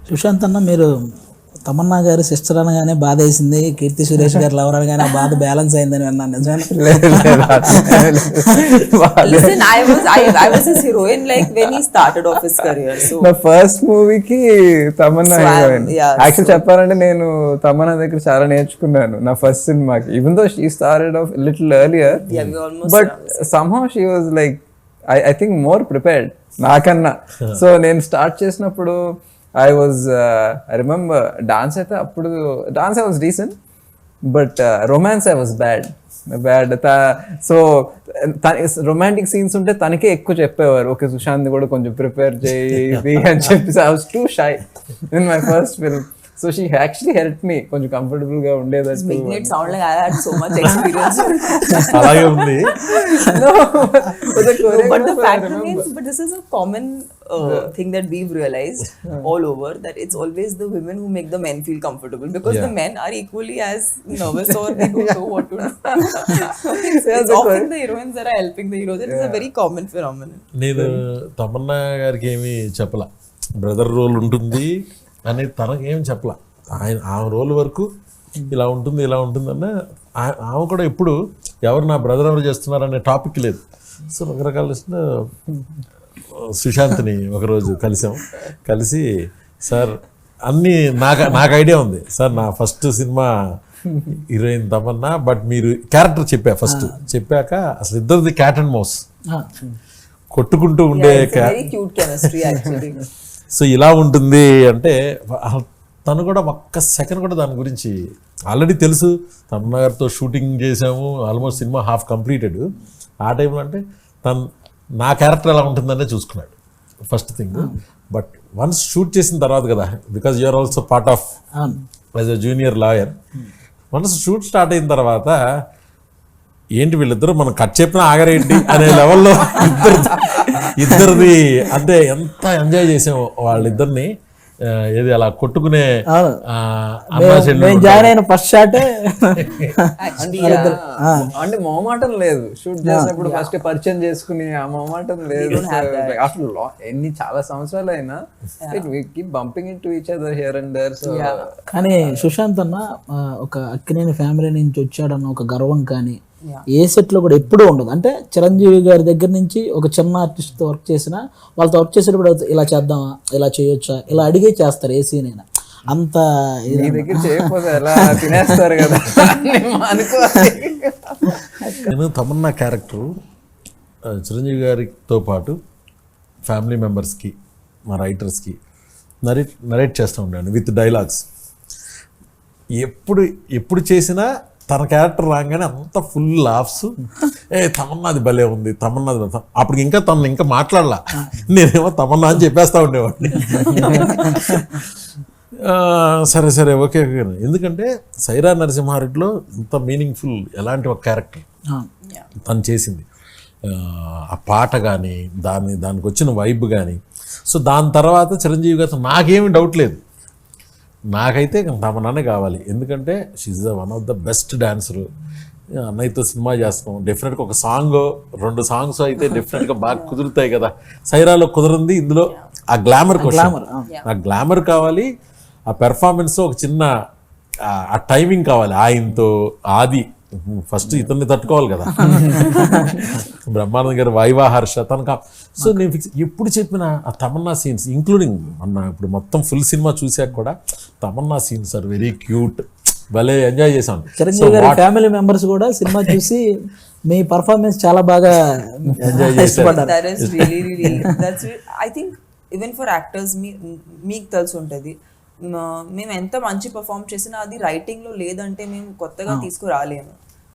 సుశాంత్ అన్న, మీరు తమన్నా గారి సిస్టర్ అనగానే బాధ వేసింది, కీర్తి సురేష్ గారు లవర్ అనగానే ఆ బాధ బ్యాలెన్స్ అయిందని విన్నాను, నిజమే? Listen, I was his heroine like when he started off his career. So నా ఫస్ట్ మూవీకి Tamannaah So, heroine. yeah, actual చెప్పాలంటే నేను తమన్నా దగ్గర చాలా నేర్చుకున్నాను నా ఫస్ట్ సినిమాకి. Even though she started off little earlier, yeah, we almost but somehow she was like I think more prepared నాకన్నా. సో నేను స్టార్ట్ చేసినప్పుడు ఐ రిమెంబర్ డాన్స్ అయితే అప్పుడు dance I was decent, but romance I was bad. So romantic scenes ఉంటే తనకే ఎక్కువ చెప్పేవారు, okay Sushant కూడా కొంచెం ప్రిపేర్ చేయి అని చెప్పేసి. I was two shy in my first film. So she actually help me కొంచెం కంఫర్టబుల్ గా ఉండేదట్టు. making it sound like I had so much experience. అలాగే ఉంది. But the fact remains, but this is a common thing that we've realized all over, that it's always the women who make the men feel comfortable, because the men are equally as nervous or they don't know what to do. It's often the heroines that are helping the heroes. It is a very common phenomenon. నేను తమన్నా గారికి ఏమి చెప్పలా, brother role ఉంటుంది అని తనకేం చెప్పలా. ఆమె role వరకు ఇలా ఉంటుంది ఇలా ఉంటుందన్న ఆమె కూడా ఎప్పుడు ఎవరు నా బ్రదర్ ఎవరు చేస్తున్నారనే టాపిక్ లేదు. సో రకరకాల సుశాంత్ని ఒకరోజు కలిసి సార్ అన్నీ నాకు ఐడియా ఉంది సార్, నా first cinema heroine Tamannaah, but మీరు క్యారెక్టర్ ఫస్ట్ చెప్పాక అసలు ఇద్దరిది క్యాట్ అండ్ మౌస్ కొట్టుకుంటూ ఉండే It's a very cute chemistry actually. So ఇలా ఉంటుంది అంటే తను కూడా ఒక్క సెకండ్ కూడా దాని గురించి ఆల్రెడీ తెలుసు. తమన్నా గారితో షూటింగ్ చేసాము, ఆల్మోస్ట్ సినిమా హాఫ్ కంప్లీటెడ్. ఆ టైంలో అంటే తను నా క్యారెక్టర్ ఎలా ఉంటుందనే చూసుకున్నాడు first thing. But once shoot చేసిన తర్వాత కదా, because you're also part of as a junior lawyer, once shoot start అయిన తర్వాత ఏంటి వీళ్ళిద్దరు మనం కట్ చెప్పినా ఆగరేంటి అనే లెవెల్లో ఇద్దరిది అంటే ఎంత ఎంజాయ్ చేసాము వాళ్ళిద్దరిని. ఏది అలా కొట్టుకునే జాయిన్ అయిన ఫస్ట్ షాటే అంటే మొహమాటం లేదు. షూట్ చేసినప్పుడు ఫస్ట్ పరిచయం చేసుకుని ఆ మొహమాటం లేదు. అసలు ఎన్ని చాలా సంవత్సరాలు అయినా bumping into each other here and there. కానీ సుశాంత్ అన్న ఒక అక్కినేని ఫ్యామిలీ నుంచి వచ్చాడన్న ఒక గర్వం కానీ ఏ సెట్లో కూడా ఎప్పుడూ ఉండదు. అంటే చిరంజీవి గారి దగ్గర నుంచి ఒక చిన్న ఆర్టిస్ట్తో వర్క్ చేసినా వాళ్ళతో వర్క్ చేసేటప్పుడు ఇలా చేద్దామా, ఇలా చేయొచ్చా, ఇలా అడిగే చేస్తారు ఏ సీన్ అయినా. అంత దగ్గర చేయకపోతే ఎలా తినేస్తారు కదా. నేను తమన్నా క్యారెక్టరు చిరంజీవి గారితో పాటు ఫ్యామిలీ మెంబర్స్కి, మా రైటర్స్కి నరేట్ చేస్తూ ఉండాను విత్ డైలాగ్స్. ఎప్పుడు చేసినా తన క్యారెక్టర్ రాగానే అంత ఫుల్ లాఫ్స్, తమన్నాది భలే ఉంది, తమన్నాది. అప్పుడు ఇంకా తను ఇంకా మాట్లాడలా, నేనేమో తమన్నా అని చెప్పేస్తా ఉండేవాడిని. సరే ఓకే. ఎందుకంటే సైరా నరసింహారెడ్డిలో ఇంత మీనింగ్ఫుల్ ఎలాంటి ఒక క్యారెక్టర్ తను చేసింది. ఆ పాట కానీ దానికి వచ్చిన వైబ్ కానీ. సో దాని తర్వాత చిరంజీవి గారితో నాకేమీ డౌట్ లేదు, నాకైతే తమన్నానే కావాలి. ఎందుకంటే she's one of the best dancer. అన్నయ్యతో సినిమా చేస్తాం, డెఫినెట్గా ఒక సాంగ్ 2 సాంగ్స్ అయితే డెఫినెట్గా బాగా కుదురుతాయి కదా. సైరాలో కుదరింది, ఇందులో ఆ గ్లామర్ ఆ గ్లామర్ కావాలి, ఆ పెర్ఫార్మెన్స్ ఒక చిన్న ఆ టైమింగ్ కావాలి. ఆయనతో ఆది ఫస్ట్ ఇతన్ని తట్టుకోవాలి కదా, బ్రహ్మానంద గారు, వైవా హర్ష తనక. సో నేను ఎప్పుడు చెప్పిన ఆ తమన్నా సీన్స్ ఇంక్లూడింగ్ ఇప్పుడు మొత్తం ఫుల్ సినిమా చూసాక కూడా Tamannaah scenes are very cute, భలే ఎంజాయ్ చేశాను. చిరంజీవి గారి ఫ్యామిలీ మెంబర్స్ కూడా సినిమా చూసి మీ పర్ఫార్మెన్స్ చాలా బాగా ఎంజాయ్ చేశారు. That is really I think even for actors మీకు తెలిసి ఉంటుంది, మేము ఎంత మంచి పర్ఫామ్ చేసినా అది రైటింగ్లో లేదంటే మేము కొత్తగా తీసుకురాలేము.